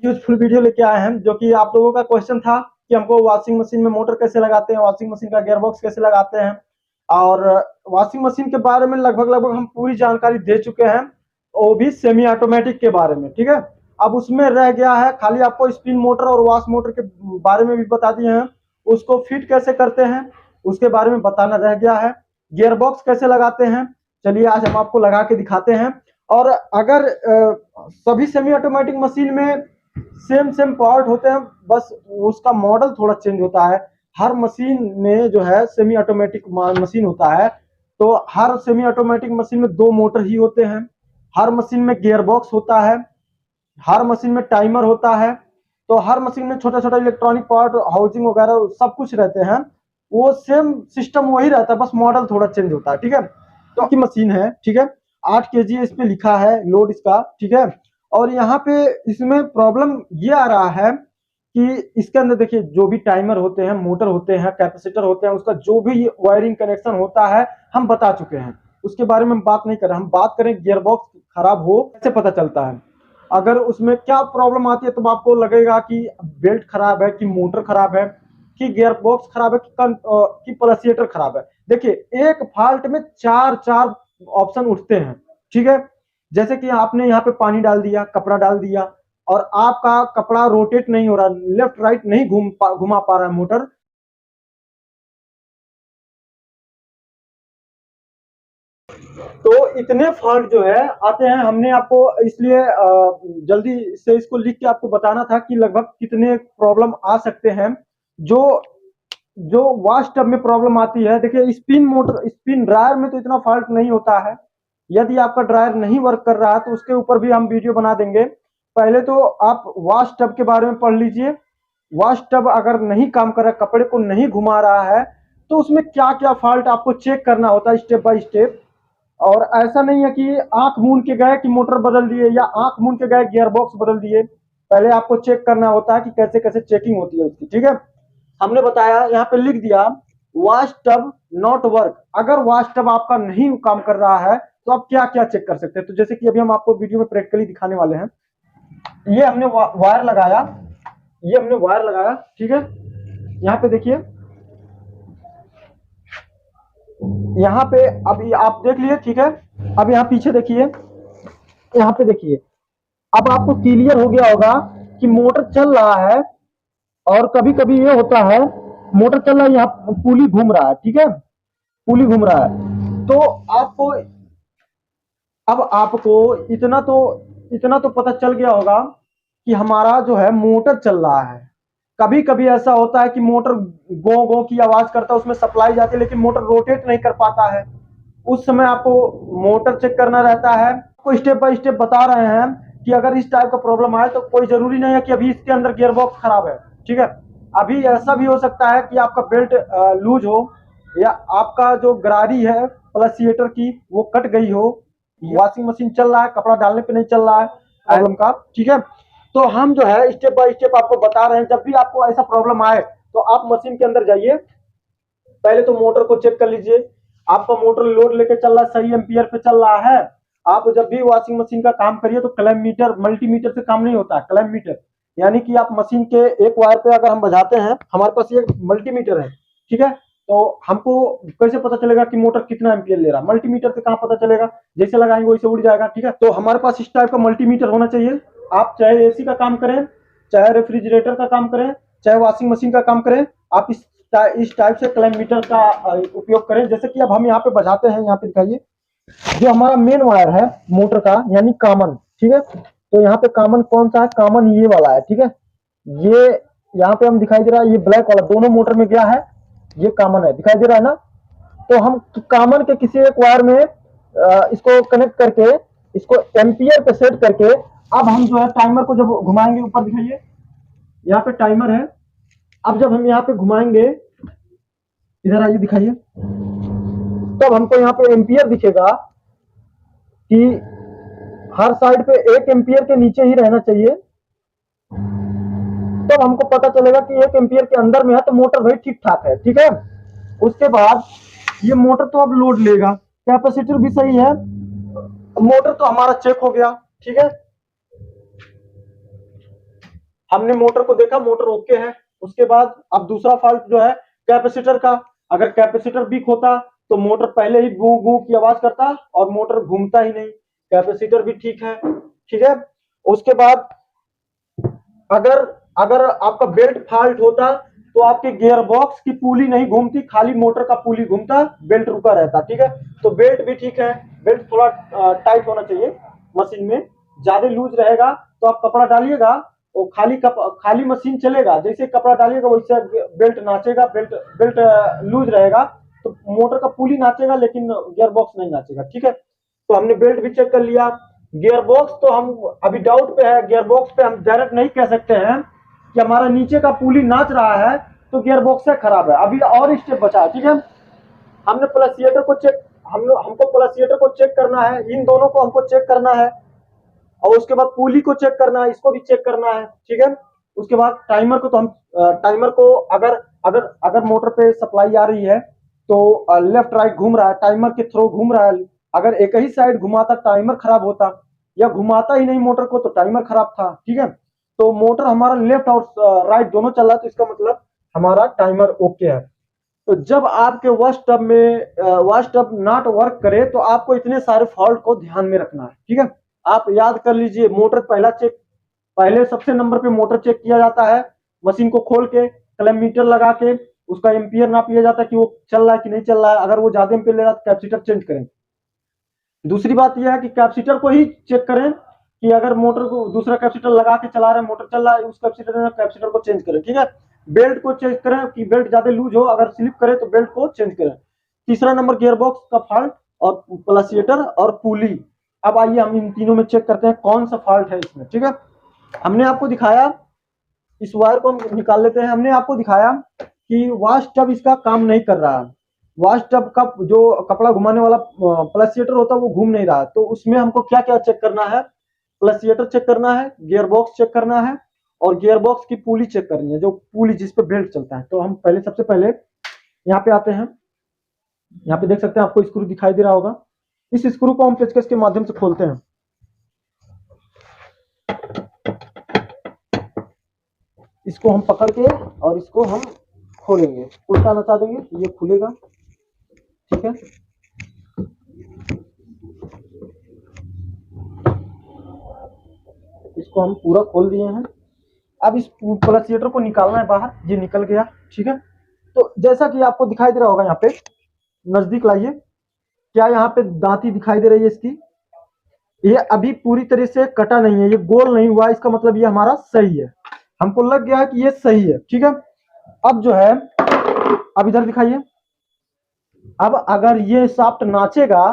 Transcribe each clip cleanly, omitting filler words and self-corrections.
Useful video लेके आए हैं, जो कि आप लोगों का क्वेश्चन था कि हमको वॉशिंग मशीन में मोटर कैसे लगाते हैं, वॉशिंग मशीन का गियरबॉक्स कैसे लगाते हैं। और वॉशिंग मशीन के बारे में लगभग लगभग हम पूरी जानकारी दे चुके हैं, वो भी सेमी ऑटोमेटिक के बारे में। ठीक है, अब उसमें रह गया है खाली आपको स्पिन मोटर और वॉश मोटर के बारे में भी बता दिए हैं। उसको फिट कैसे करते हैं उसके बारे में बताना रह गया है। गियरबॉक्स कैसे लगाते हैं, चलिए आज हम आपको लगा के दिखाते हैं। और अगर सभी सेमी ऑटोमेटिक मशीन में सेम सेम पार्ट होते हैं, बस उसका मॉडल थोड़ा चेंज होता है। हर मशीन में जो है सेमी ऑटोमेटिक मशीन होता है, तो हर सेमी ऑटोमेटिक मशीन में 2 मोटर ही होते हैं। हर मशीन में गियरबॉक्स होता है, हर मशीन में टाइमर होता है। तो हर मशीन में छोटा छोटा इलेक्ट्रॉनिक पार्ट, हाउसिंग वगैरह सब कुछ रहते हैं। वो सेम सिस्टम वही रहता है, बस मॉडल थोड़ा चेंज होता है। ठीक है, तो की मशीन है, ठीक है, 8 kg इस पे लिखा है लोड इसका। ठीक है, और यहाँ पे इसमें प्रॉब्लम ये आ रहा है कि इसके अंदर देखिए जो भी टाइमर होते हैं, मोटर होते हैं, कैपेसिटर होते हैं, उसका जो भी वायरिंग कनेक्शन होता है हम बता चुके हैं, उसके बारे में हम बात नहीं कर रहे। हम बात करें गियरबॉक्स खराब हो कैसे पता चलता है। अगर उसमें क्या प्रॉब्लम आती है तो आपको लगेगा कि बेल्ट खराब है, कि मोटर खराब है, कि गियरबॉक्स खराब है, कि प्लसिएटर खराब है। देखिए एक फॉल्ट में चार चार ऑप्शन उठते हैं। ठीक है, जैसे कि आपने यहाँ पे पानी डाल दिया, कपड़ा डाल दिया, और आपका कपड़ा रोटेट नहीं हो रहा, लेफ्ट राइट नहीं घुमा पा रहा है मोटर। तो इतने फॉल्ट जो है आते हैं। हमने आपको इसलिए जल्दी से इसको लिख के आपको बताना था कि लगभग कितने प्रॉब्लम आ सकते हैं। जो जो वॉश टब में प्रॉब्लम आती है, देखिए स्पिन मोटर, स्पिन ड्रायर में तो इतना फॉल्ट नहीं होता है। यदि आपका ड्रायर नहीं वर्क कर रहा है तो उसके ऊपर भी हम वीडियो बना देंगे। पहले तो आप वॉश टब के बारे में पढ़ लीजिए। वॉश टब अगर नहीं काम कर रहा, कपड़े को नहीं घुमा रहा है, तो उसमें क्या क्या फॉल्ट आपको चेक करना होता है स्टेप बाय स्टेप। और ऐसा नहीं है कि आंख मूंद के गए कि मोटर बदल दिए, या आंख मूंद के गए गियरबॉक्स बदल दिए। पहले आपको चेक करना होता है कि कैसे कैसे चेकिंग होती है उसकी। ठीक है, हमने बताया, यहाँ पे लिख दिया वॉश टब नॉट वर्क। अगर वॉश टब आपका नहीं काम कर रहा है तो आप क्या क्या चेक कर सकते हैं। तो जैसे कि अभी हम आपको वीडियो में प्रैक्टिकली दिखाने वाले हैं। ये हमने वायर लगाया, ये हमने वायर लगाया। ठीक है, यहाँ पे देखिए, यहाँ पे अब आप देख लिए। ठीक है, अब यहाँ पीछे देखिए, यहाँ पे देखिए, अब आपको क्लियर हो गया होगा कि मोटर चल रहा है। और कभी कभी ये होता है मोटर चल रहा है, यहाँ पुली घूम रहा है। ठीक है, पुली घूम रहा है, तो आपको, अब आपको इतना तो पता चल गया होगा कि हमारा जो है मोटर चल रहा है। कभी कभी ऐसा होता है कि मोटर गो गो की आवाज करता है, उसमें सप्लाई जाती है लेकिन मोटर रोटेट नहीं कर पाता है। उस समय आपको मोटर चेक करना रहता है। आपको स्टेप बाय स्टेप बता रहे हैं कि अगर इस टाइप का प्रॉब्लम आए तो कोई जरूरी नहीं है कि अभी इसके अंदर गियरबॉक्स खराब है। ठीक है, अभी ऐसा भी हो सकता है कि आपका बेल्ट लूज हो, या आपका जो गरारी है प्लसिएटर की वो कट गई हो, वॉशिंग मशीन चल रहा है, कपड़ा डालने पे नहीं चल रहा है प्रॉब्लम का। ठीक है, तो हम जो है स्टेप बाय स्टेप आपको बता रहे हैं। जब भी आपको ऐसा प्रॉब्लम आए तो आप मशीन के अंदर जाइए, पहले तो मोटर को चेक कर लीजिए। आपका मोटर लोड लेके चल रहा है, सही एम्पियर पे चल रहा है। आप जब भी वॉशिंग मशीन का काम करिए तो क्लैम्प मीटर, मल्टीमीटर से काम नहीं होता है। क्लैम्प मीटर यानी कि आप मशीन के एक वायर पे अगर हम बजाते हैं, हमारे पास ये मल्टीमीटर है। ठीक है, तो हमको कैसे पता चलेगा कि मोटर कितना एम्पियर ले रहा है? मल्टीमीटर से कहाँ पता चलेगा? जैसे लगाएंगे वैसे उड़ जाएगा। ठीक है, तो हमारे पास इस टाइप का मल्टीमीटर होना चाहिए। आप चाहे एसी का काम करें, चाहे रेफ्रिजरेटर का काम करें, चाहे वॉशिंग मशीन का काम करें, आप इस टाइप से क्लैम्प मीटर का उपयोग करें। जैसे कि अब हम यहाँ पे बजाते हैं, यहाँ पे दिखाइए, जो हमारा मेन वायर है मोटर का यानी कॉमन। ठीक है, तो यहाँ पे कॉमन कौन सा है? कॉमन ये वाला है। ठीक है, ये यहाँ पे हम दिखाई दे रहा है, ये ब्लैक वाला दोनों मोटर में गया है, ये कॉमन है, दिखाई दे रहा है ना। तो हम कॉमन के किसी एक वायर में इसको कनेक्ट करके, इसको एम्पियर पे सेट करके, अब हम जो है टाइमर को जब घुमाएंगे, ऊपर दिखाइए, यहाँ पे टाइमर है। अब जब हम यहाँ पे घुमाएंगे, इधर आइए दिखाइए, तब हमको यहाँ पे एम्पियर दिखेगा कि हर साइड पे 1 एम्पियर के नीचे ही रहना चाहिए। तब हमको पता चलेगा कि 1 एम्पियर के अंदर में है तो मोटर भाई ठीक ठाक है। ठीक है, उसके बाद ये मोटर तो अब लोड लेगा, कैपेसिटर भी सही है, मोटर तो हमारा चेक हो गया। ठीक है, हमने मोटर को देखा, मोटर ओके है। उसके बाद अब दूसरा फॉल्ट जो है कैपेसिटर का, अगर कैपेसिटर वीक होता तो मोटर पहले ही गू गू की आवाज करता और मोटर घूमता ही नहीं। कैपेसिटर भी ठीक है, ठीक है। उसके बाद अगर अगर आपका बेल्ट फॉल्ट होता तो आपके गियर बॉक्स की पुली नहीं घूमती, खाली मोटर का पुली घूमता, बेल्ट रुका रहता, ठीक है। तो बेल्ट भी ठीक है, बेल्ट थोड़ा टाइट होना चाहिए मशीन में, ज्यादा लूज रहेगा तो आप कपड़ा डालिएगा वो खाली मशीन चलेगा, जैसे कपड़ा डालिएगा वैसे बेल्ट नाचेगा, बेल्ट बेल्ट लूज रहेगा तो मोटर का पुली नाचेगा लेकिन गियर बॉक्स नहीं नाचेगा, ठीक है। तो हमने बेल्ट भी चेक कर लिया। गियर बॉक्स तो हम अभी डाउट पे है, गियर बॉक्स पे हम डायरेक्ट नहीं कह सकते हैं कि हमारा नीचे का पुली नाच रहा है तो गियर बॉक्स से खराब है, अभी और स्टेप बचा है, ठीक है। हमने प्लसिएटर को चेक हमको प्लसिएटर को चेक करना है, इन दोनों को हमको चेक करना है और उसके बाद पुली को चेक करना है, इसको भी चेक करना है, ठीक है। उसके बाद टाइमर को तो हम टाइमर को अगर अगर अगर मोटर पे सप्लाई आ रही है तो लेफ्ट राइट घूम रहा है, टाइमर के थ्रू घूम रहा है, अगर एक ही साइड घुमाता टाइमर खराब होता, या घुमाता ही नहीं मोटर को तो टाइमर खराब था, ठीक है। तो मोटर हमारा लेफ्ट और राइट दोनों चल रहा है तो इसका मतलब हमारा टाइमर ओके है। तो जब आपके वॉश टब नॉट वर्क करे तो आपको इतने सारे फॉल्ट को ध्यान में रखना है, ठीक है। आप याद कर लीजिए, मोटर पहले सबसे नंबर पे मोटर चेक किया जाता है, मशीन को खोल के क्लैमीटर लगा के उसका एम्पियर नाप लिया जाता है कि वो चल रहा है कि नहीं चल रहा है, अगर वो ज्यादा एम्पियर ले रहा है तो कैपेसिटर चेंज करें। दूसरी बात यह है कि कैपेसिटर को ही चेक करें कि अगर मोटर को दूसरा कैपेसिटर लगा के चला रहे हैं, मोटर चल रहा है, उस कैपेसिटर को चेंज करें, ठीक है। बेल्ट को चेक करें कि बेल्ट ज्यादा लूज हो, अगर स्लिप करे तो बेल्ट को चेंज करें। तीसरा नंबर गियरबॉक्स का फॉल्ट और प्लसिएटर और पुली। अब आइए हम इन तीनों में चेक करते हैं कौन सा फॉल्ट है इसमें, ठीक है। हमने आपको दिखाया, इस वायर को हम निकाल लेते हैं, हमने आपको दिखाया कि वॉश टब इसका काम नहीं कर रहा है, वॉश टब का जो कपड़ा घुमाने वाला प्लसिएटर होता है वो घूम नहीं रहा, तो उसमें हमको क्या क्या चेक करना है, प्लसिएटर चेक करना है, गियरबॉक्स चेक करना है और गियरबॉक्स की पुली चेक करनी है, जो पुली जिस पे बेल्ट चलता है। तो हम सबसे पहले यहाँ पे आते हैं, यहाँ पे देख सकते हैं आपको स्क्रू दिखाई दे रहा होगा, इस स्क्रू को हम पेचकस के माध्यम से खोलते हैं। इसको हम पकड़ के और इसको हम खोलेंगे, उल्टा नचा देंगे, ये खुलेगा, ठीक है। इसको हम पूरा खोल दिए हैं। अब इस प्लसिएटर को निकालना है बाहर, ये निकल गया, ठीक है। तो जैसा कि आपको दिखाई दे रहा होगा, यहाँ पे नजदीक लाइए, क्या यहाँ पे दांती दिखाई दे रही है इसकी, ये अभी पूरी तरह से कटा नहीं है, ये गोल नहीं हुआ, इसका मतलब ये हमारा सही है, हमको लग गया है कि ये सही है, ठीक है। अब जो है, अब इधर दिखाइए, अब अगर ये शाफ्ट नाचेगा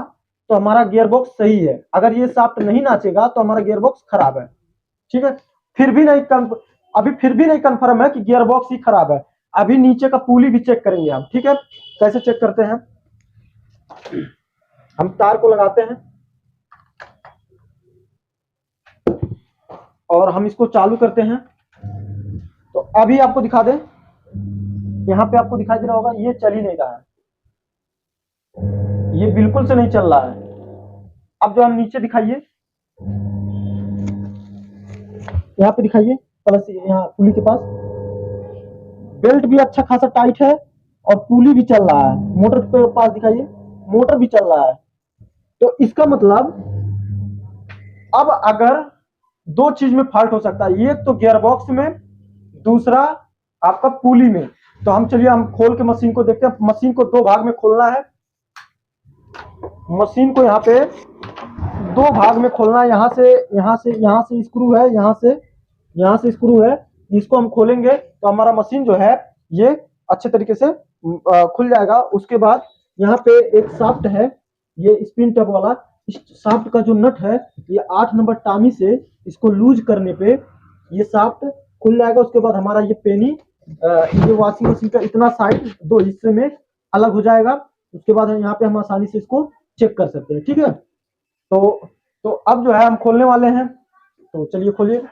तो हमारा गियरबॉक्स सही है, अगर ये शाफ्ट नहीं नाचेगा तो हमारा गियरबॉक्स खराब है, ठीक है। अभी फिर भी नहीं कंफर्म है कि गियरबॉक्स ही खराब है, अभी नीचे का पुली भी चेक करेंगे हम, ठीक है। कैसे चेक करते हैं, हम तार को लगाते हैं और हम इसको चालू करते हैं। तो अभी आपको दिखा दें, यहाँ पे आपको दिखाई दे रहा होगा, ये चल ही नहीं रहा है, ये बिल्कुल से नहीं चल रहा है। अब जो हम नीचे दिखाइए, यहाँ पे दिखाइए, प्लस यहाँ पुली के पास बेल्ट भी अच्छा खासा टाइट है और पुली भी चल रहा है, मोटर के पास दिखाइए, मोटर भी चल रहा है। तो इसका मतलब अब अगर दो चीज में फॉल्ट हो सकता है, एक तो गियरबॉक्स में, दूसरा आपका पुली में। तो हम चलिए हम खोल के मशीन को देखते हैं। मशीन को दो भाग में खोलना है, मशीन को यहाँ पे दो भाग में खोलना है, यहाँ से स्क्रू है, यहाँ से स्क्रू है, इसको हम खोलेंगे तो हमारा मशीन जो है ये अच्छे तरीके से खुल जाएगा। उसके बाद यहाँ पे एक शाफ्ट है, ये स्पिन टब वाला, इस शाफ्ट का जो नट है ये 8 नंबर टामी से इसको लूज करने पे ये शाफ्ट खुल जाएगा। उसके बाद हमारा ये पेनी ये वॉशिंग मशीन का इतना साइड दो हिस्से में अलग हो जाएगा। उसके बाद यहाँ पे हम आसानी से इसको चेक कर सकते हैं, ठीक है। तो अब जो है हम खोलने वाले हैं, तो चलिए खोलिए।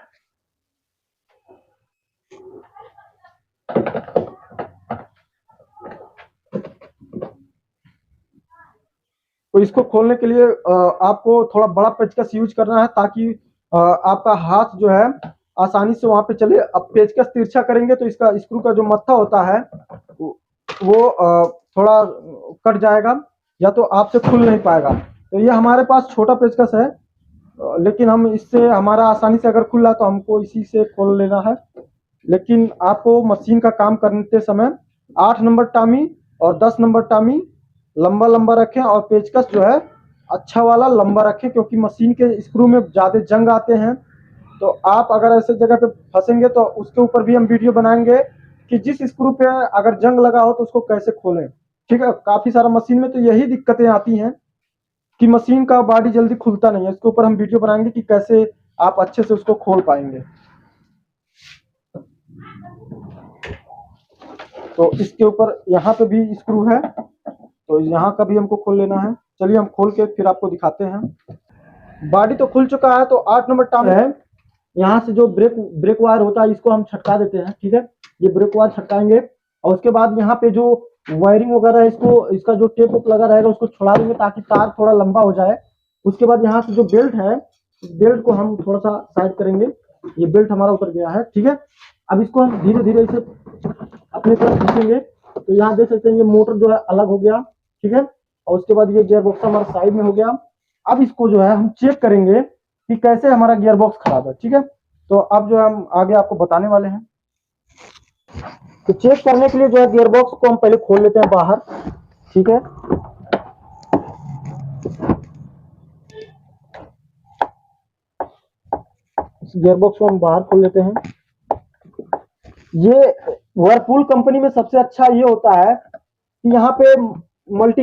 तो इसको खोलने के लिए आपको थोड़ा बड़ा पेचकस यूज करना है ताकि आपका हाथ जो है आसानी से वहां पे चले। अब पेचकस तिरछा करेंगे तो इसका स्क्रू का जो मत्था होता है वो थोड़ा कट जाएगा या तो आपसे खुल नहीं पाएगा। तो ये हमारे पास छोटा पेचकस है, लेकिन हम इससे हमारा आसानी से अगर खुल रहा तो हमको इसी से खोल लेना है। लेकिन आपको मशीन का काम करते समय 8 नंबर टामी और 10 नंबर टामी लंबा लंबा रखें और पेचकस जो है अच्छा वाला लंबा रखें, क्योंकि मशीन के स्क्रू में ज़्यादा जंग आते हैं। तो आप अगर ऐसे जगह पे फंसेंगे तो उसके ऊपर भी हम वीडियो बनाएंगे कि जिस स्क्रू पे अगर जंग लगा हो तो उसको कैसे खोलें। ठीक है, काफ़ी सारा मशीन में तो यही दिक्कतें आती हैं कि मशीन का बॉडी जल्दी खुलता नहीं है। इसके ऊपर हम वीडियो बनाएंगे कि कैसे आप अच्छे से उसको खोल पाएंगे। तो इसके ऊपर यहाँ पे भी स्क्रू है, तो यहाँ का भी हमको खोल लेना है। चलिए हम खोल के फिर आपको दिखाते हैं। बॉडी तो खुल चुका है, तो 8 नंबर टांग है। यहाँ से जो ब्रेक वायर होता है इसको हम छटका देते हैं। ठीक है, ये ब्रेक वायर छटकाएंगे और उसके बाद यहाँ पे जो वायरिंग वगैरह है इसको, इसका जो टेप उप लगा रहेगा उसको छुड़ा देंगे ताकि तार थोड़ा लंबा हो जाए। उसके बाद यहाँ से जो बेल्ट है, बेल्ट को हम थोड़ा सा साइड करेंगे। ये बेल्ट हमारा उतर गया है। ठीक है, अब इसको हम धीरे धीरे इसे अपने तरफ खींचेंगे। तो यहाँ देख सकते हैं ये मोटर जो है अलग हो गया। ठीक है, और उसके बाद ये गियर बॉक्स हमारा साइड में हो गया। अब इसको जो है हम चेक करेंगे कि कैसे हमारा गियर बॉक्स खराब है। ठीक है, तो अब जो हम आगे आपको बताने वाले हैं। तो चेक करने के लिए जो है गियर बॉक्स को हम पहले खोल लेते हैं बाहर। ठीक है, गियर बॉक्स को हम बाहर खोल लेते हैं। ये वर्लपूल कंपनी में सबसे अच्छा ये होता है कि यहाँ पे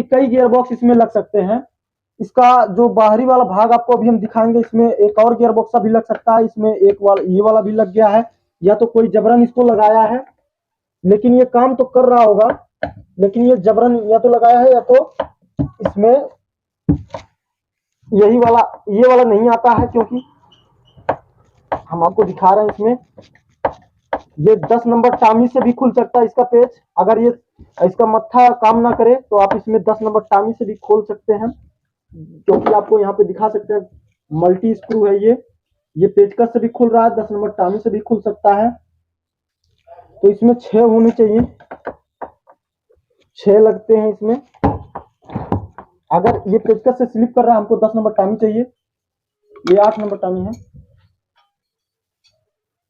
कई गियर बॉक्स इसमें लग सकते हैं। इसका जो बाहरी वाला भाग आपको अभी हम दिखाएंगे, इसमें एक और गियर बॉक्स भी लग सकता है। इसमें एक वाला ये वाला भी लग गया है, या तो कोई जबरन इसको लगाया है, लेकिन ये काम तो कर रहा होगा, लेकिन ये जबरन या तो लगाया है या तो इसमें यही वाला ये वाला नहीं आता है। क्योंकि हम आपको दिखा रहे हैं इसमें ये 10 नंबर टामी से भी खुल सकता है इसका पेच। अगर ये इसका मत्था काम ना करे तो आप इसमें 10 नंबर टामी से भी खोल सकते हैं, क्योंकि आपको यहाँ पे दिखा सकते हैं मल्टी स्क्रू है। ये पेचकस से भी खुल रहा है, 10 नंबर टामी से भी खुल सकता है। तो इसमें 6 होने चाहिए, 6 लगते हैं इसमें। अगर ये पेचकस से स्लिप कर रहा है, हमको 10 नंबर टामी चाहिए। ये 8 नंबर टामी है।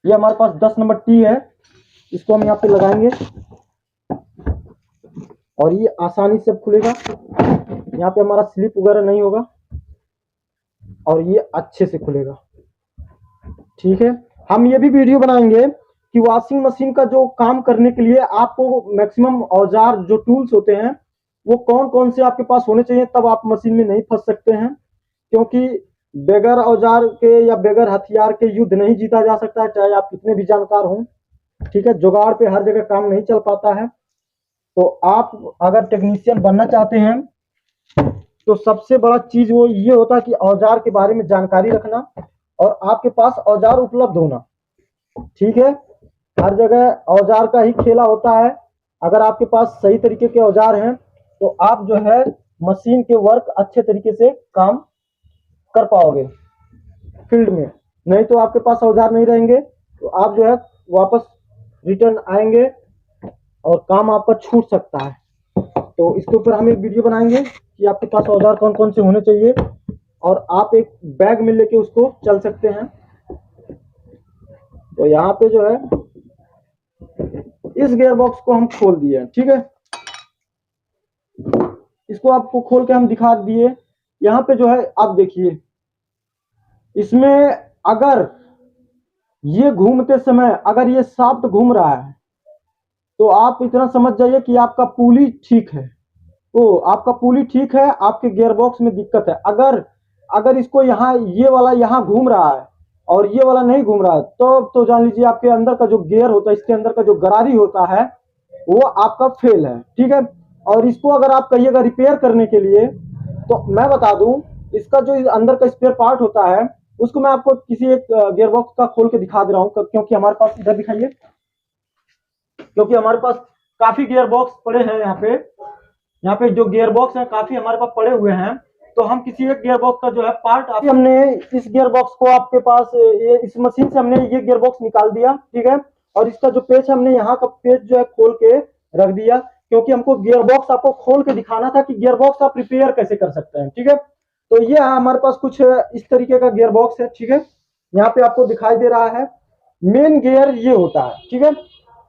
ये हमारे पास 10 नंबर टी है, इसको हम यहाँ पे लगाएंगे और ये आसानी से खुलेगा। यहाँ पे हमारा स्लिप वगैरह नहीं होगा और ये अच्छे से खुलेगा। ठीक है, हम ये भी वीडियो बनाएंगे कि वॉशिंग मशीन का जो काम करने के लिए आपको मैक्सिमम औजार जो टूल्स होते हैं वो कौन कौन से आपके पास होने चाहिए, तब आप मशीन में नहीं फंस सकते हैं। क्योंकि बगैर औजार के या बगैर हथियार के युद्ध नहीं जीता जा सकता है, चाहे आप कितने भी जानकार हों। ठीक है, जुगाड़ पे हर जगह काम नहीं चल पाता है। तो आप अगर टेक्नीशियन बनना चाहते हैं तो सबसे बड़ा चीज वो ये होता है कि औजार के बारे में जानकारी रखना और आपके पास औजार उपलब्ध होना। ठीक है, हर जगह औजार का ही खेला होता है। अगर आपके पास सही तरीके के औजार हैं तो आप जो है मशीन के वर्क अच्छे तरीके से काम कर पाओगे फील्ड में। नहीं तो आपके पास औजार नहीं रहेंगे तो आप जो है वापस रिटर्न आएंगे और काम आपका छूट सकता है। तो इसके ऊपर हम एक वीडियो बनाएंगे कि आपके पास औजार कौन कौन से होने चाहिए और आप एक बैग में लेके उसको चल सकते हैं। तो यहाँ पे जो है इस गियर बॉक्स को हम खोल दिए। ठीक है, इसको आपको खोल के हम दिखा दिए। यहाँ पे जो है आप देखिए, इसमें अगर ये घूमते समय अगर ये शाफ्ट घूम रहा है तो आप इतना समझ जाइए कि आपका पुली ठीक है। तो आपका पुली ठीक है, आपके गियर बॉक्स में दिक्कत है। अगर इसको यहाँ ये वाला यहाँ घूम रहा है और ये वाला नहीं घूम रहा है तो जान लीजिए आपके अंदर का जो गियर होता है, इसके अंदर का जो गरारी होता है वो आपका फेल है। ठीक है, और इसको अगर आप कहिएगा रिपेयर करने के लिए तो मैं बता दूं, इसका जो अंदर का स्पेयर पार्ट होता है उसको मैं आपको किसी एक गियर बॉक्स का खोल के दिखा दे रहा हूँ। क्योंकि हमारे पास इधर दिखाइए, क्योंकि हमारे पास काफी गियर बॉक्स पड़े हैं। यहाँ पे जो गियर बॉक्स है काफी हमारे पास पड़े हुए हैं। तो हम किसी एक गियर बॉक्स का जो है पार्ट, हमने इस गियर बॉक्स को आपके पास ये इस मशीन से हमने ये गियर बॉक्स निकाल दिया, ठीक है। और इसका जो पेच हमने यहाँ का पेच जो है खोल के रख दिया, क्योंकि हमको गियर बॉक्स आपको खोल के दिखाना था कि गियर बॉक्स आप रिपेयर कैसे कर सकते हैं, ठीक है। तो ये हमारे पास कुछ इस तरीके का गियर बॉक्स है, ठीक है। यहाँ पे आपको दिखाई दे रहा है मेन गियर ये होता है, ठीक है।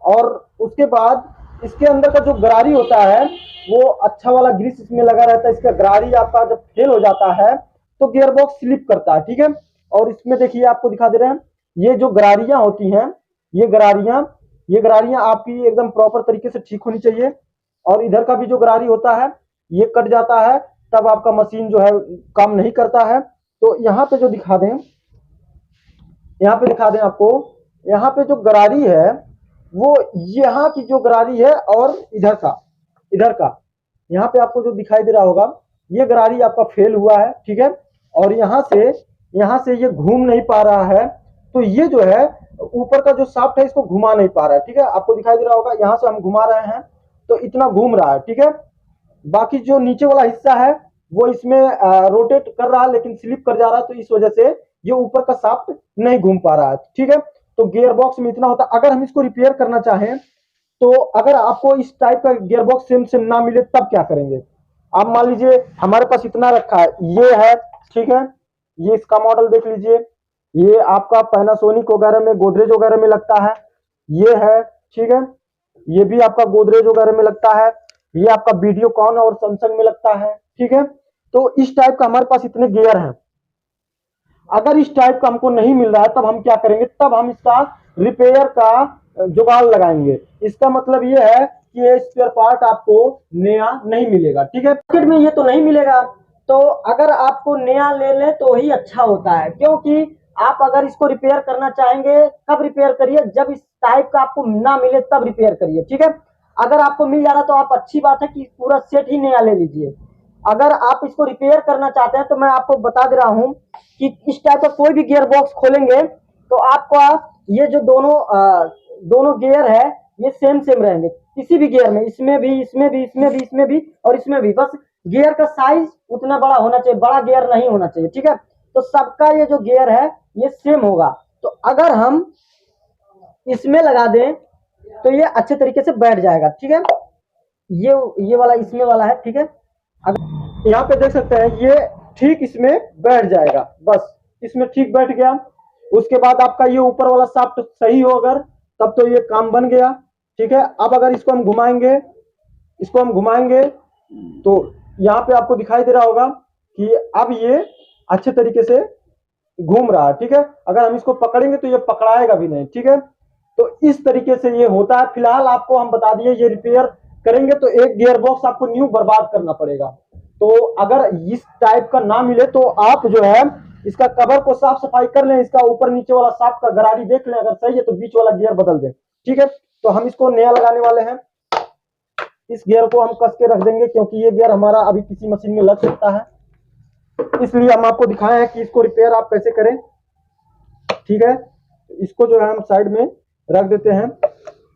और उसके बाद इसके अंदर का जो गरारी होता है वो अच्छा वाला ग्रीस इसमें लगा रहता है। इसका गरारी आपका जब फेल हो जाता है तो गियर बॉक्स स्लिप करता है, ठीक है। और इसमें देखिए आपको दिखा दे रहे हैं ये जो गरारियां होती हैं, ये गरारियां आपकी एकदम प्रॉपर तरीके से ठीक होनी चाहिए। और इधर का भी जो गरारी होता है ये कट जाता है तब आपका मशीन जो है काम नहीं करता है। तो यहाँ पे जो दिखा दें, यहाँ पे दिखा दें आपको, यहाँ पे जो गरारी है वो यहाँ की जो गरारी है और इधर का यहाँ पे आपको जो दिखाई दे रहा होगा ये गरारी आपका फेल हुआ है, ठीक है। और यहाँ से ये घूम नहीं पा रहा है, तो ये जो है ऊपर का जो शाफ्ट है इसको घुमा नहीं पा रहा है, ठीक है। आपको दिखाई दे रहा होगा यहाँ से हम घुमा रहे हैं तो इतना घूम रहा है, ठीक है। बाकी जो नीचे वाला हिस्सा है वो इसमें रोटेट कर रहा है लेकिन स्लिप कर जा रहा है, तो इस वजह से ये ऊपर का शाफ्ट नहीं घूम पा रहा है, ठीक है। तो गियर बॉक्स में इतना होता है। अगर हम इसको रिपेयर करना चाहें तो अगर आपको इस टाइप का गियर बॉक्स सेम ना मिले तब क्या करेंगे। आप मान लीजिए हमारे पास इतना रखा है, ये है, ठीक है। ये इसका मॉडल देख लीजिए, ये आपका पैनासोनिक वगैरह में, गोदरेज वगैरह में लगता है, ये है, ठीक है। ये भी आपका गोदरेज वगैरह में लगता है, ये आपका वीडियोकॉन और सैमसंग में लगता है, ठीक है। तो इस टाइप का हमारे पास इतने गियर हैं। अगर इस टाइप का हमको नहीं मिल रहा है तब हम क्या करेंगे, तब हम इसका रिपेयर का जुगाड़ लगाएंगे। इसका मतलब ये है कि ये स्पेयर पार्ट आपको नया नहीं मिलेगा, ठीक है। मार्केट में ये तो नहीं मिलेगा, तो अगर आपको नया ले ले तो ही अच्छा होता है, क्योंकि आप अगर इसको रिपेयर करना चाहेंगे कब रिपेयर करिए, जब इस टाइप का आपको ना मिले तब रिपेयर करिए, ठीक है। अगर आपको मिल जा रहा तो आप अच्छी बात है कि पूरा सेट ही नया ले लीजिए। अगर आप इसको रिपेयर करना चाहते हैं तो मैं आपको बता दे रहा हूं कि इस टाइप का कोई भी गियर बॉक्स खोलेंगे तो आपका ये जो दोनों गियर है ये सेम रहेंगे किसी भी गियर में, इसमें भी और इसमें भी। बस गियर का साइज उतना बड़ा होना चाहिए, बड़ा गियर नहीं होना चाहिए, ठीक है। तो सबका ये जो गियर है ये सेम होगा। तो अगर हम इसमें लगा दें तो ये अच्छे तरीके से बैठ जाएगा, ठीक है। ये वाला इसमें वाला है, ठीक है। अगर यहाँ पे देख सकते हैं ये ठीक इसमें बैठ जाएगा, बस इसमें ठीक बैठ गया। उसके बाद आपका ये ऊपर वाला शाफ्ट सही हो अगर, तब तो ये काम बन गया, ठीक है। अब अगर इसको हम घुमाएंगे तो यहाँ पे आपको दिखाई दे रहा होगा कि अब ये अच्छे तरीके से घूम रहा है, ठीक है। अगर हम इसको पकड़ेंगे तो ये पकड़ाएगा भी नहीं, ठीक है। तो इस तरीके से ये होता है। फिलहाल आपको हम बता दिए ये रिपेयर करेंगे तो एक गियर बॉक्स आपको न्यू बर्बाद करना पड़ेगा। तो अगर इस टाइप का ना मिले तो आप जो है इसका कवर को साफ सफाई कर लें, इसका ऊपर नीचे वाला शाफ्ट का गरारी देख लें, अगर सही है तो बीच वाला गियर बदल दें, ठीक है। तो हम इसको नया लगाने वाले हैं। इस गियर को हम कस के रख देंगे क्योंकि ये गियर हमारा अभी किसी मशीन में लग सकता है, इसलिए हम आपको दिखाए हैं कि इसको रिपेयर आप कैसे करें, ठीक है। इसको जो है हम साइड में रख देते हैं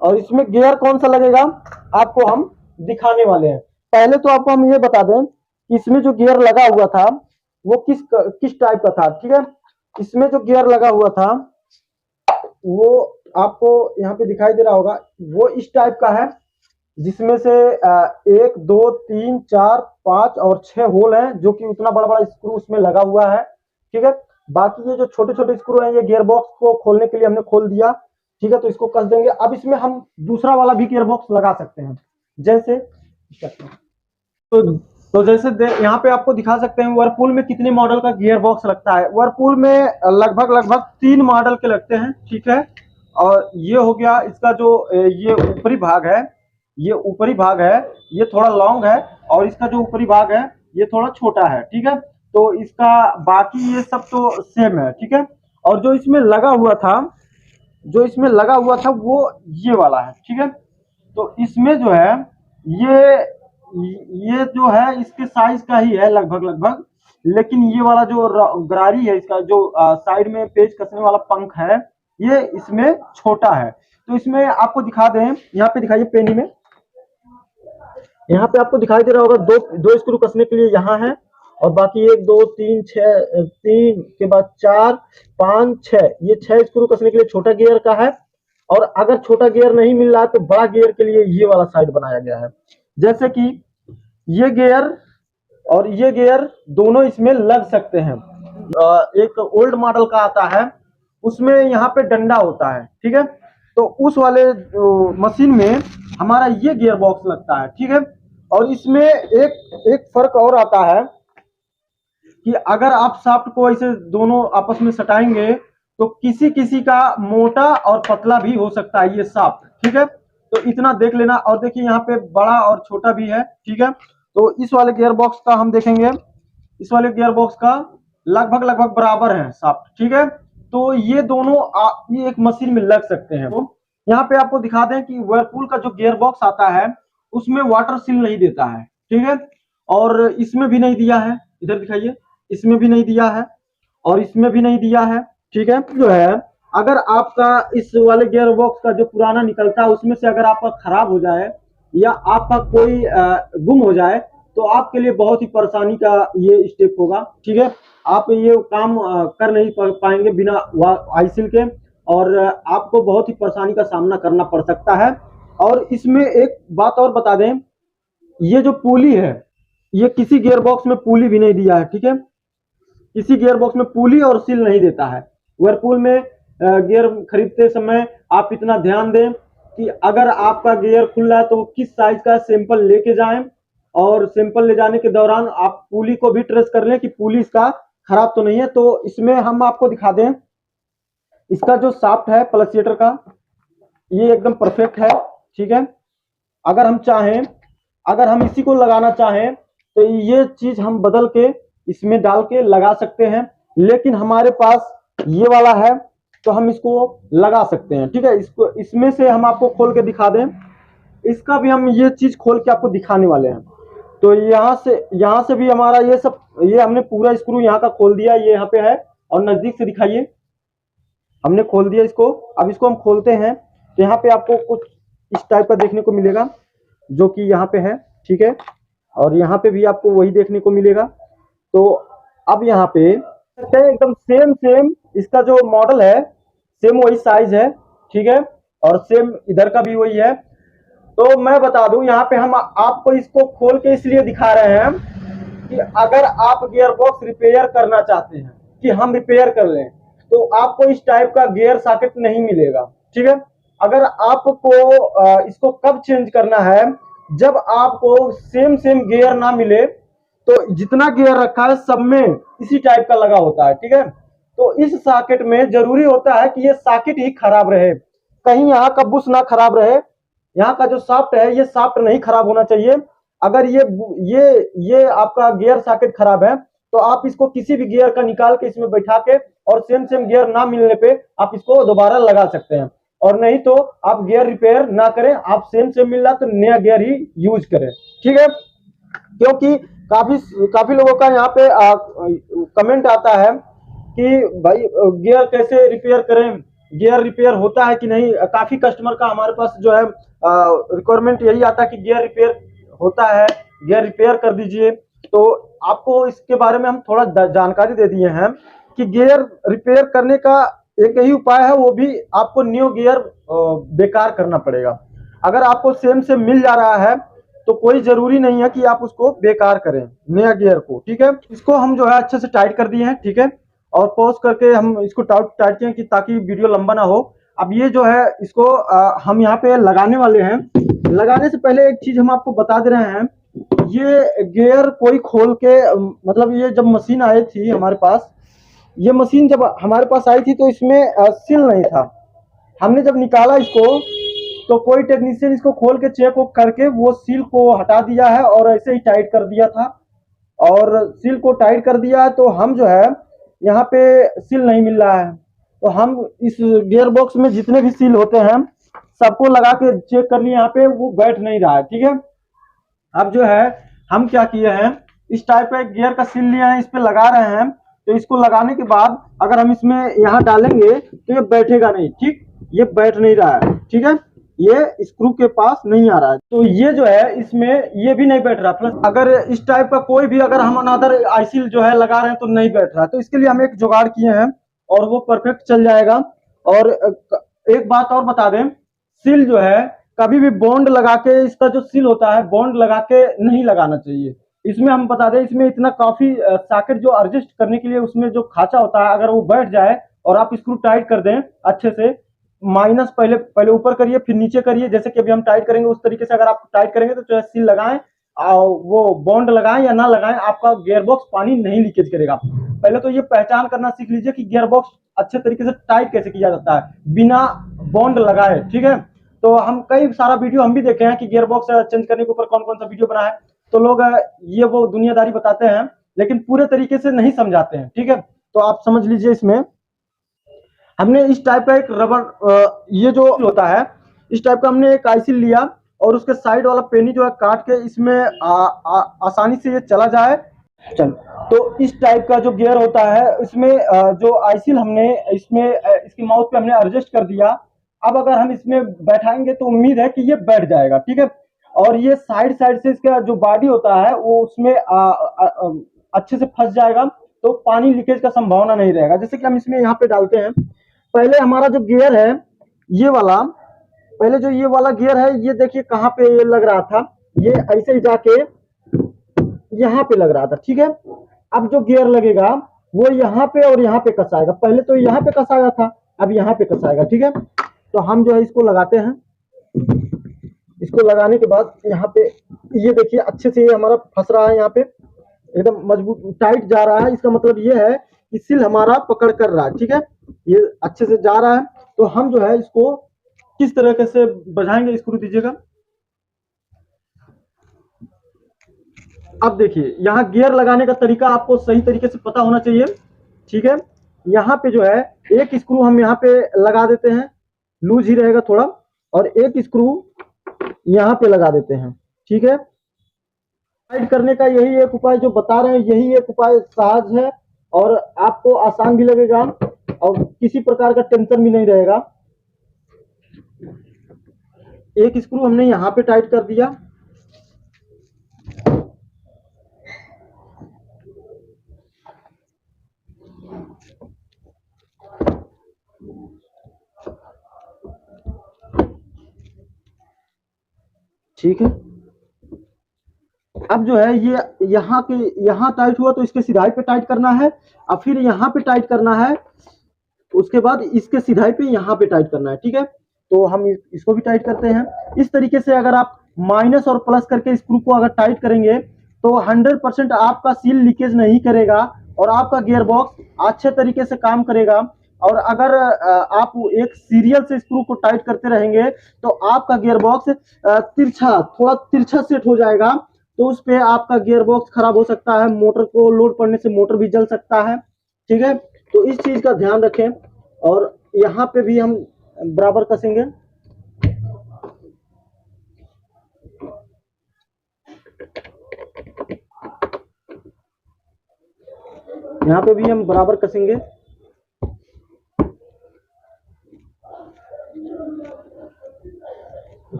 और इसमें गियर कौन सा लगेगा आपको हम दिखाने वाले हैं। पहले तो आपको हम ये बता दें कि इसमें जो गियर लगा हुआ था वो किस टाइप का था, ठीक है। इसमें जो गियर लगा हुआ था वो आपको यहाँ पे दिखाई दे रहा होगा, वो इस टाइप का है जिसमें से 1 2 3 4 5 और 6 होल हैं, जो कि उतना बड़ा बड़ा स्क्रू उसमें लगा हुआ है, ठीक है। बाकी ये जो छोटे छोटे स्क्रू हैं ये गियर बॉक्स को खोलने के लिए हमने खोल दिया, ठीक है। तो इसको कस देंगे। अब इसमें हम दूसरा वाला भी गियर बॉक्स लगा सकते हैं, जैसे तो जैसे यहाँ पे आपको दिखा सकते हैं वर्लपूल में कितने मॉडल का गियर बॉक्स लगता है। वर्लपूल में लगभग 3 मॉडल के लगते हैं, ठीक है। और ये हो गया इसका जो ये ऊपरी भाग है, ये थोड़ा लॉन्ग है और इसका जो ऊपरी भाग है ये थोड़ा छोटा है, ठीक है। तो इसका बाकी ये सब तो सेम है, ठीक है। और जो इसमें लगा हुआ था वो ये वाला है, ठीक है। तो इसमें जो है ये जो है इसके साइज का ही है लगभग, लेकिन ये वाला जो गरारी है इसका जो साइड में पेच कसने वाला पंख है ये इसमें छोटा है। तो इसमें आपको दिखा दें, यहाँ पे दिखाइए पेनी में, यहाँ पे आपको दिखाई दे रहा होगा दो स्क्रू कसने के लिए यहाँ है और बाकी 1 2 3 6 3 के बाद 4 5 6, ये 6 स्क्रू कसने के लिए छोटा गियर का है। और अगर छोटा गियर नहीं मिल रहा है तो बड़ा गियर के लिए ये वाला साइड बनाया गया है। जैसे कि ये गियर और ये गियर दोनों इसमें लग सकते हैं। एक ओल्ड मॉडल का आता है, उसमें यहाँ पे डंडा होता है, ठीक है। तो उस वाले मशीन में हमारा ये गियर बॉक्स लगता है, ठीक है। और इसमें एक फर्क और आता है कि अगर आप शाफ्ट को ऐसे दोनों आपस में सटाएंगे तो किसी किसी का मोटा और पतला भी हो सकता है ये शाफ्ट, ठीक है। तो इतना देख लेना। और देखिए यहाँ पे बड़ा और छोटा भी है, ठीक है। तो इस वाले गियर बॉक्स का हम देखेंगे, इस वाले गियर बॉक्स का लगभग लगभग बराबर है शाफ्ट, ठीक है। तो ये दोनों ये एक मशीन में लग सकते हैं। तो यहाँ पे आपको दिखा दें कि व्हर्लपूल का जो गियर बॉक्स आता है उसमें वाटर सील नहीं देता है, ठीक है। और इसमें भी नहीं दिया है, इधर दिखाइए, इसमें भी नहीं दिया है और इसमें भी नहीं दिया है, ठीक है। जो है अगर आपका इस वाले गियर बॉक्स का जो पुराना निकलता है उसमें से अगर आपका खराब हो जाए या आपका कोई गुम हो जाए तो आपके लिए बहुत ही परेशानी का ये स्टेप होगा, ठीक है। आप ये काम कर नहीं पाएंगे बिना आईसील के, और आपको बहुत ही परेशानी का सामना करना पड़ सकता है। और इसमें एक बात और बता दें, ये जो पुली है ये किसी गियर बॉक्स में पुली भी नहीं दिया है, ठीक है। किसी गियर बॉक्स में पुली और सील नहीं देता है। व्हर्लपूल में गियर खरीदते समय आप इतना ध्यान दें कि अगर आपका गियर खुल रहा है तो किस साइज का सैंपल लेके जाएं, और सैंपल ले जाने के दौरान आप पुली को भी ट्रेस कर लें कि पुली इसका खराब तो नहीं है। तो इसमें हम आपको दिखा दें, इसका जो शाफ्ट है प्लसिएटर का ये एकदम परफेक्ट है, ठीक है। अगर हम चाहें, अगर हम इसी को लगाना चाहें तो ये चीज हम बदल के इसमें डाल के लगा सकते हैं, लेकिन हमारे पास ये वाला है तो हम इसको लगा सकते हैं, ठीक है। इसको इसमें से हम आपको खोल के दिखा दें, इसका भी हम ये चीज खोल के आपको दिखाने वाले हैं। तो यहाँ से भी हमारा ये सब, ये हमने पूरा स्क्रू यहाँ का खोल दिया, ये यहाँ पे है। और नजदीक से दिखाइए, हमने खोल दिया इसको। अब इसको हम खोलते हैं तो यहाँ पे आपको कुछ इस टाइप का देखने को मिलेगा जो कि यहाँ पे है, ठीक है। और यहाँ पे भी आपको वही देखने को मिलेगा। तो अब यहाँ पे एकदम सेम इसका जो मॉडल है सेम वही साइज है, ठीक है। और सेम इधर का भी वही है। तो मैं बता दूं, यहाँ पे हम आपको इसको खोल के इसलिए दिखा रहे हैं कि अगर आप गियर बॉक्स रिपेयर करना चाहते हैं कि हम रिपेयर कर लें तो आपको इस टाइप का गियर सॉकेट नहीं मिलेगा, ठीक है। अगर आपको इसको कब चेंज करना है, जब आपको सेम गियर ना मिले, तो जितना गियर रखा है सब में इसी टाइप का लगा होता है, ठीक है। तो इस सॉकेट में जरूरी होता है कि ये सॉकेट ही खराब रहे, कहीं यहाँ का बुश ना खराब रहे, यहाँ का जो शाफ्ट है ये शाफ्ट नहीं खराब होना चाहिए। अगर ये आपका गियर सॉकेट खराब है तो आप इसको किसी भी गियर का निकाल के इसमें बैठा के और सेम गियर ना मिलने पे आप इसको दोबारा लगा सकते हैं। और नहीं तो आप गियर रिपेयर ना करें, आप सेम मिल रहा तो नया गियर ही यूज करें, ठीक है। क्योंकि काफी लोगों का यहाँ पे कमेंट आता है कि भाई गियर कैसे रिपेयर करें, गियर रिपेयर होता है कि नहीं। काफी कस्टमर का हमारे पास जो है रिक्वायरमेंट यही आता है कि गियर रिपेयर होता है, गियर रिपेयर कर दीजिए। तो आपको इसके बारे में हम थोड़ा जानकारी दे दिए हैं कि गियर रिपेयर करने का एक ही उपाय है, वो भी आपको न्यू गियर बेकार करना पड़ेगा। अगर आपको सेम मिल जा रहा है तो कोई जरूरी नहीं है कि आप उसको बेकार करें नया गियर को, ठीक है। इसको हम जो है अच्छे से टाइट कर दिए हैं, ठीक है। और पॉज करके हम इसको टाइट किए कि ताकि वीडियो लंबा ना हो। अब ये जो है इसको हम यहाँ पे लगाने वाले हैं। लगाने से पहले एक चीज हम आपको बता दे रहे हैं, ये गियर कोई खोल के मतलब ये जब मशीन आई थी हमारे पास, ये मशीन जब हमारे पास आई थी तो इसमें सील नहीं था। हमने जब निकाला इसको तो कोई टेक्नीशियन इसको खोल के चेक करके वो सील को हटा दिया है और ऐसे ही टाइट कर दिया था। और सील को टाइट कर दिया है तो हम जो है यहाँ पे सील नहीं मिल रहा है। तो हम इस गियर बॉक्स में जितने भी सील होते हैं सबको लगा के चेक कर लिए, यहाँ पे वो बैठ नहीं रहा है, ठीक है। अब जो है हम क्या किए हैं, इस टाइप का एक गियर का सील लिया है, इस पे लगा रहे हैं। तो इसको लगाने के बाद अगर हम इसमें यहाँ डालेंगे तो ये बैठेगा नहीं, ठीक, ये बैठ नहीं रहा है, ठीक है। ये स्क्रू के पास नहीं आ रहा है। तो ये जो है इसमें ये भी नहीं बैठ रहा। प्लस अगर इस टाइप का कोई भी अगर हम अनदर आईसील जो है लगा रहे हैं तो नहीं बैठ रहा है। तो इसके लिए हम एक जुगाड़ किए हैं और वो परफेक्ट चल जाएगा। और एक बात और बता दें, सील जो है कभी भी बॉन्ड लगा के, इसका जो सील होता है बॉन्ड लगा के नहीं लगाना चाहिए। इसमें हम बता दें, इसमें इतना काफी सॉकेट जो एडजस्ट करने के लिए उसमें जो खांचा होता है, अगर वो बैठ जाए और आप स्क्रू टाइट कर दें अच्छे से, माइनस पहले पहले ऊपर करिए फिर नीचे करिए, जैसे कि अभी हम टाइट करेंगे उस तरीके से अगर आप टाइट करेंगे तो चाहे सील लगाएं वो बॉन्ड लगाएं या ना लगाएं, आपका गियर बॉक्स पानी नहीं लीकेज करेगा। पहले तो ये पहचान करना सीख लीजिए कि गियर बॉक्स अच्छे तरीके से टाइट कैसे किया जाता है बिना बॉन्ड लगाए। ठीक है, तो हम कई सारा वीडियो हम भी देखे हैं कि गियर बॉक्स चेंज करने के ऊपर कौन कौन सा वीडियो बना है। तो लोग ये वो दुनियादारी बताते हैं लेकिन पूरे तरीके से नहीं समझाते हैं। ठीक है, तो आप समझ लीजिए, इसमें हमने इस टाइप का एक रबर ये जो होता है इस टाइप का हमने एक आईसी लिया और उसके साइड वाला पेनी जो है काट के इसमें आसानी से ये चला जाए। चल, तो इस टाइप का जो गियर होता है इसमें जो आईसील हमने इसमें इसकी माउथ पे हमने एडजस्ट कर दिया। अब अगर हम इसमें बैठाएंगे तो उम्मीद है कि ये बैठ जाएगा। ठीक है, और ये साइड साइड से इसका जो बॉडी होता है वो उसमें अच्छे से फंस जाएगा, तो पानी लीकेज का संभावना नहीं रहेगा। जैसे कि हम इसमें यहाँ पे डालते हैं, पहले हमारा जो गियर है ये वाला, पहले जो ये वाला गियर है ये देखिए कहाँ पे ये लग रहा था, ये ऐसे ही जाके यहाँ पे लग रहा था। ठीक है, अब जो गियर लगेगा वो यहाँ पे और यहाँ पे कसाएगा। पहले तो यहाँ पे कसाया था, अब यहाँ पे कसाएगा। ठीक है, तो हम जो है इसको लगाते हैं। इसको लगाने के बाद यहाँ पे ये देखिए अच्छे से ये हमारा फंस रहा है, यहाँ पे एकदम मजबूत टाइट जा रहा है। इसका मतलब ये है कि सील हमारा पकड़ कर रहा है। ठीक है, ये अच्छे से जा रहा है। तो हम जो है इसको किस तरीके से बजाएंगे, स्क्रू दीजिएगा। अब देखिए यहाँ गियर लगाने का तरीका आपको सही तरीके से पता होना चाहिए। ठीक है, यहाँ पे जो है एक स्क्रू हम यहाँ पे लगा देते हैं, लूज ही रहेगा थोड़ा, और एक स्क्रू यहाँ पे लगा देते हैं। ठीक है, टाइट करने का यही एक उपाय जो बता रहे हैं, यही एक उपाय सहज है और आपको आसान भी लगेगा और किसी प्रकार का टेंशन भी नहीं रहेगा। एक स्क्रू हमने यहाँ पे टाइट कर दिया। ठीक है, अब जो है ये यहाँ के यहाँ टाइट हुआ तो इसके सिधाई पे टाइट करना है, और फिर यहाँ पे टाइट करना है, उसके बाद इसके सिधाई पे यहाँ पे टाइट करना है। ठीक है, तो हम इसको भी टाइट करते हैं। इस तरीके से अगर आप माइनस और प्लस करके स्क्रू को अगर टाइट करेंगे तो 100% आपका सील लीकेज नहीं करेगा और आपका गियर बॉक्स अच्छे तरीके से काम करेगा। और अगर आप एक सीरियल से स्क्रू को टाइट करते रहेंगे तो आपका गियर बॉक्स थोड़ा तिरछा सेट हो जाएगा, तो उस पे आपका गियर बॉक्स खराब हो सकता है, मोटर को लोड पड़ने से मोटर भी जल सकता है। ठीक है, तो इस चीज का ध्यान रखें। और यहाँ पे भी हम बराबर कसेंगे। यहाँ पे भी हम बराबर कसेंगे।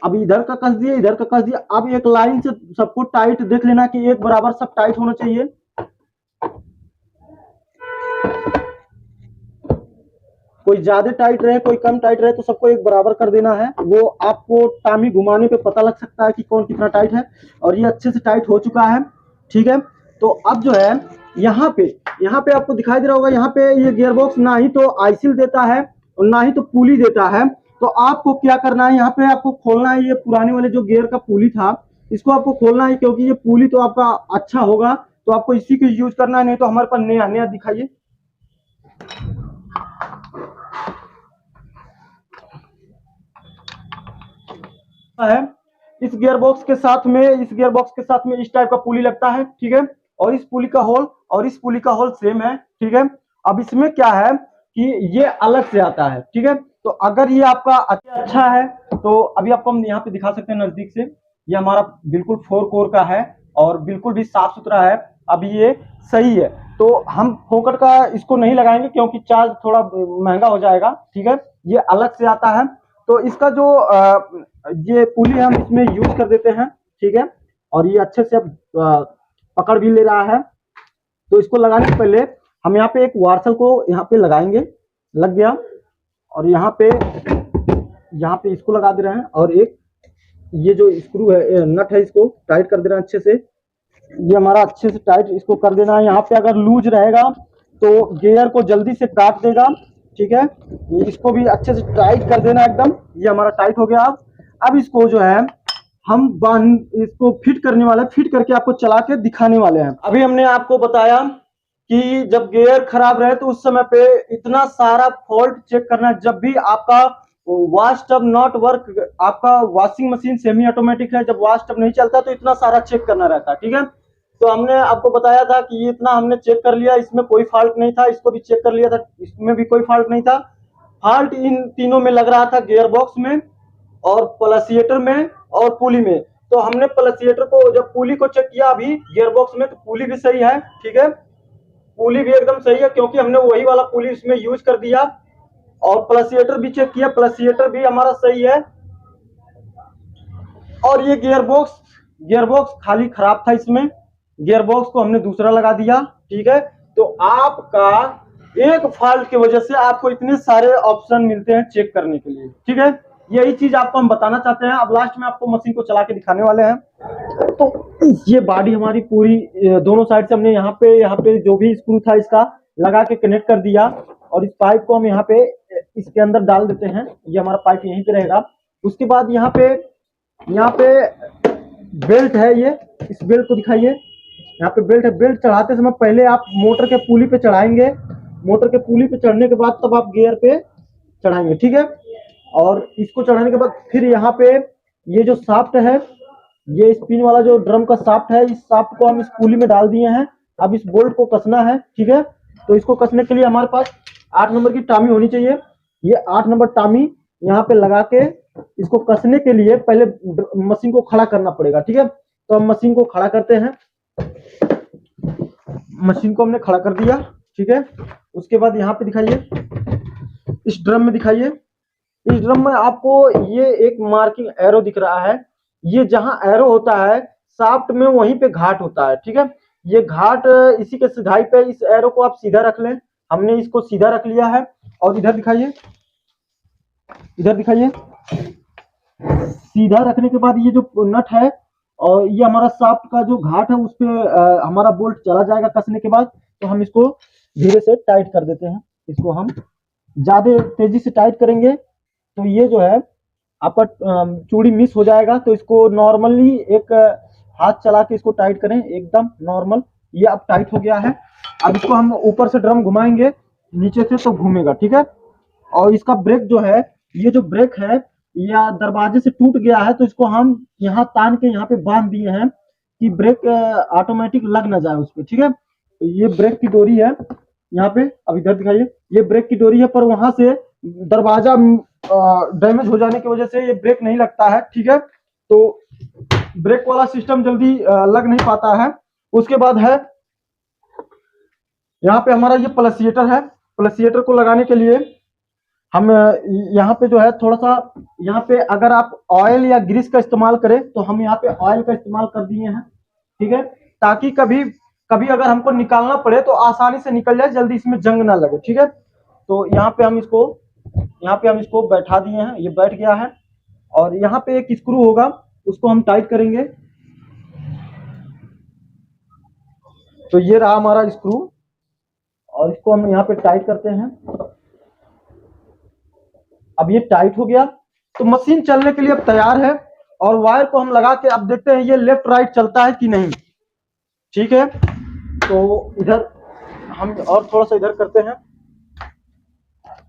अब इधर का कस दिया, इधर का कस दिया। अब एक लाइन से सबको टाइट देख लेना कि एक बराबर सब टाइट होना चाहिए। कोई ज्यादा टाइट रहे कोई कम टाइट रहे तो सबको एक बराबर कर देना है। वो आपको टामी घुमाने पे पता लग सकता है कि कौन कितना टाइट है, और ये अच्छे से टाइट हो चुका है। ठीक है, तो अब जो है यहाँ पे आपको दिखाई दे रहा होगा, यहाँ पे ये गियर बॉक्स ना ही तो आईसील देता है और ना ही तो पुली देता है। तो आपको क्या करना है, यहाँ पे आपको खोलना है। ये पुराने वाले जो गियर का पुली था इसको आपको खोलना है, क्योंकि ये पुली तो आपका अच्छा होगा तो आपको इसी को यूज करना है, नहीं तो हमारे पास नया नया दिखाइए। है इस गियर बॉक्स के साथ में, इस टाइप का पुली लगता है। ठीक है, और इस पुली का होल और इस पुली का होल सेम है। ठीक है, अब इसमें क्या है कि ये अलग से आता है। ठीक है, तो अगर ये आपका अच्छा है तो अभी आपको हम यहाँ पे दिखा सकते हैं नजदीक से। ये हमारा बिल्कुल 4 कोर का है और बिल्कुल भी साफ सुथरा है। अभी ये सही है। तो हम फोकट का इसको नहीं लगाएंगे क्योंकि चार्ज थोड़ा महंगा हो जाएगा, ठीक है, ये अलग से आता है। तो इसका जो ये पुली है हम इसमें यूज कर देते हैं, ठीक है, और ये अच्छे से पकड़ भी ले रहा है। तो इसको लगाने से पहले हम यहाँ पे एक वार्सल को यहाँ पे लगाएंगे, लग गया, और यहाँ पे इसको लगा दे रहे हैं, और एक ये जो स्क्रू है, नट है, इसको टाइट कर देना अच्छे से। ये हमारा अच्छे से टाइट इसको कर देना है। यहाँ पे अगर लूज रहेगा तो गियर को जल्दी से काट देगा, ठीक है। इसको भी अच्छे से टाइट कर देना एकदम। ये हमारा टाइट हो गया। अब इसको जो है हम इसको फिट करने वाले हैं, फिट करके आपको चला के दिखाने वाले हैं। अभी हमने आपको बताया कि जब गियर खराब रहे तो उस समय पे इतना सारा फॉल्ट चेक करना, जब भी आपका वॉश टब नॉट वर्क, आपका वॉशिंग मशीन सेमी ऑटोमेटिक है, जब वॉश टब नहीं चलता तो इतना सारा चेक करना रहता है, ठीक है। तो हमने आपको बताया था कि इतना हमने चेक कर लिया, इसमें कोई फॉल्ट नहीं था। इसको भी चेक कर लिया था, इसमें भी कोई फॉल्ट नहीं था। फॉल्ट इन तीनों में लग रहा था, गियर बॉक्स में और प्लसिएटर में और पुली में। तो हमने प्लसिएटर को, जब पुली को चेक किया अभी गियर बॉक्स में, तो पुली भी सही है, ठीक है, पुली भी एकदम सही है क्योंकि हमने वही वाला पुली इसमें यूज कर दिया। और प्लसिएटर भी चेक किया, प्लसिएटर भी हमारा सही है। और ये गियर बॉक्स खाली खराब था, इसमें गियर बॉक्स को हमने दूसरा लगा दिया, ठीक है। तो आपका एक फॉल्ट की वजह से आपको इतने सारे ऑप्शन मिलते हैं चेक करने के लिए, ठीक है। यही चीज आपको हम बताना चाहते हैं। अब लास्ट में आपको मशीन को चला के दिखाने वाले हैं। तो ये बॉडी हमारी पूरी दोनों साइड से हमने यहाँ पे जो भी स्क्रू था इसका लगा के कनेक्ट कर दिया, और इस पाइप को हम यहाँ पे इसके अंदर डाल देते हैं। ये हमारा पाइप यहीं पे रहेगा। उसके बाद यहाँ पे बेल्ट है, ये इस बेल्ट को दिखाइए। यहाँ पे बेल्ट है। बेल्ट चढ़ाते समय पहले आप मोटर के पुली पे चढ़ाएंगे, मोटर के पुली पे चढ़ने के बाद तब आप गियर पे चढ़ाएंगे, ठीक है। और इसको चढ़ाने के बाद फिर यहाँ पे ये जो शाफ्ट है, ये स्पिन वाला जो ड्रम का शाफ्ट है, इस शाफ्ट को हम इस पुली में डाल दिए हैं। अब इस बोल्ट को कसना है, ठीक है। तो इसको कसने के लिए हमारे पास 8 नंबर की टामी होनी चाहिए। ये 8 नंबर टामी यहाँ पे लगा के इसको कसने के लिए पहले मशीन को खड़ा करना पड़ेगा, ठीक है। तो हम मशीन को खड़ा करते हैं। मशीन को हमने खड़ा कर दिया, ठीक है। उसके बाद यहाँ पे दिखाइए, इस ड्रम में दिखाइए। इस ड्रम में आपको ये एक मार्किंग एरो दिख रहा है। ये जहां एरो होता है शाफ्ट में, वहीं पे घाट होता है, ठीक है। ये घाट इसी के सिधाई पे, इस एरो को आप सीधा रख लें। हमने इसको सीधा रख लिया है। और इधर दिखाइए, इधर दिखाइए। सीधा रखने के बाद ये जो नट है और ये हमारा शाफ्ट का जो घाट है, उस पे हमारा बोल्ट चला जाएगा कसने के बाद। तो हम इसको धीरे से टाइट कर देते हैं। इसको हम ज्यादा तेजी से टाइट करेंगे तो ये जो है आपका चूड़ी मिस हो जाएगा। तो इसको नॉर्मली एक हाथ चला के इसको टाइट करें, एकदम नॉर्मल। ये अब टाइट हो गया है। अब इसको हम ऊपर से ड्रम घुमाएंगे, नीचे से तो घूमेगा, ठीक है। और इसका ब्रेक जो है, ये जो ब्रेक है या दरवाजे से टूट गया है, तो इसको हम यहाँ तान के यहाँ पे बांध दिए हैं कि ब्रेक ऑटोमेटिक लग ना जाए उस पर, ठीक है। तो ये ब्रेक की डोरी है यहाँ पे। अब इधर दिखाइए, ये ब्रेक की डोरी है, पर वहां से दरवाजा डैमेज हो जाने की वजह से ये ब्रेक नहीं लगता है, ठीक है। तो ब्रेक वाला सिस्टम जल्दी लग नहीं पाता है। उसके बाद है यहाँ पे हमारा ये प्लसिएटर है। प्लसिएटर को लगाने के लिए हम यहाँ पे जो है थोड़ा सा, यहाँ पे अगर आप ऑयल या ग्रीस का इस्तेमाल करें तो हम यहाँ पे ऑयल का इस्तेमाल कर दिए हैं, ठीक है, ताकि कभी कभी अगर हमको निकालना पड़े तो आसानी से निकल जाए, जल्दी इसमें जंग ना लगे, ठीक है। तो यहाँ पे हम इसको बैठा दिए हैं, ये बैठ गया है। और यहाँ पे एक स्क्रू होगा, उसको हम टाइट करेंगे। तो ये रहा हमारा स्क्रू, और इसको हम यहाँ पे टाइट करते हैं। अब ये टाइट हो गया तो मशीन चलने के लिए अब तैयार है। और वायर को हम लगा के अब देखते हैं ये लेफ्ट राइट चलता है कि नहीं, ठीक है। तो इधर हम और थोड़ा सा इधर करते हैं।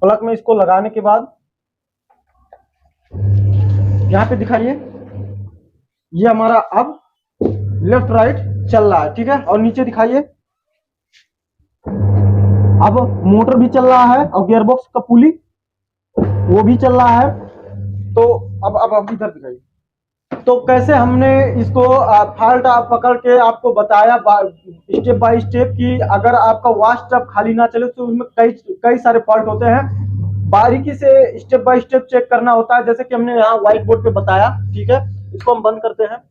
प्लग में इसको लगाने के बाद यहाँ पे दिखाइए, ये हमारा अब लेफ्ट राइट चल रहा है, ठीक है। और नीचे दिखाइए, अब मोटर भी चल रहा है और गियरबॉक्स का पुली वो भी चल रहा है। तो अब इधर दिखाइए, तो कैसे हमने इसको फॉल्ट पकड़ के आपको बताया स्टेप बाय स्टेप कि अगर आपका वॉश टब खाली ना चले तो उसमें कई कई सारे फॉल्ट होते हैं, बारीकी से स्टेप बाय स्टेप चेक करना होता है, जैसे कि हमने यहाँ व्हाइट बोर्ड पे बताया। ठीक है, इसको हम बंद करते हैं।